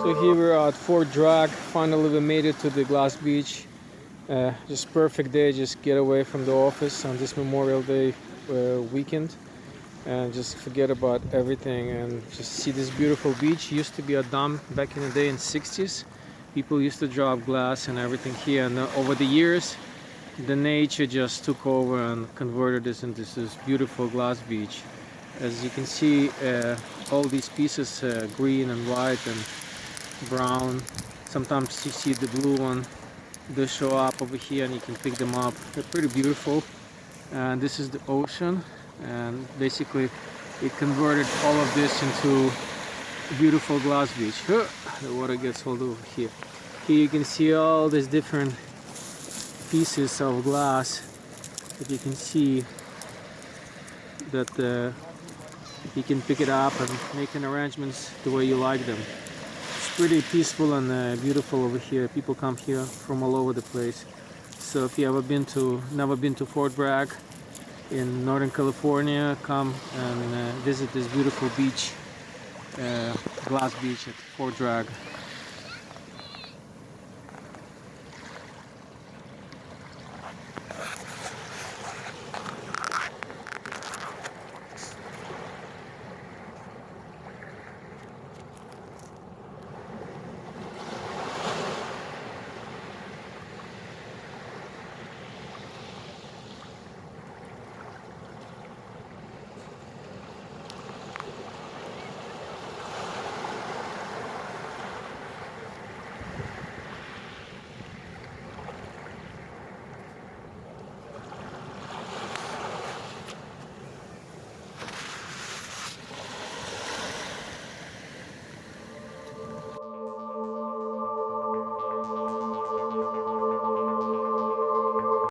So here we're at Fort Bragg. Finally we made it to the glass beach. Just perfect day, just get away from the office on this Memorial Day weekend and just forget about everything and just see this beautiful beach. Used to be a dam back in the day in 60s. People used to drop glass and everything here, and over the years the nature just took over and converted this into this beautiful glass beach. As you can see, all these pieces, green and white and brown. Sometimes you see the blue one. They show up over here and you can pick them up. They're pretty beautiful. And this is the ocean, and basically it converted all of this into a beautiful glass beach. The water gets all over here. Here you can see all these different pieces of glass that you can see that you can pick it up and make an arrangements the way you like them. It's pretty peaceful and beautiful over here. People come here from all over the place. So if you never been to Fort Bragg in Northern California, come and visit this beautiful beach, glass beach at Fort Bragg.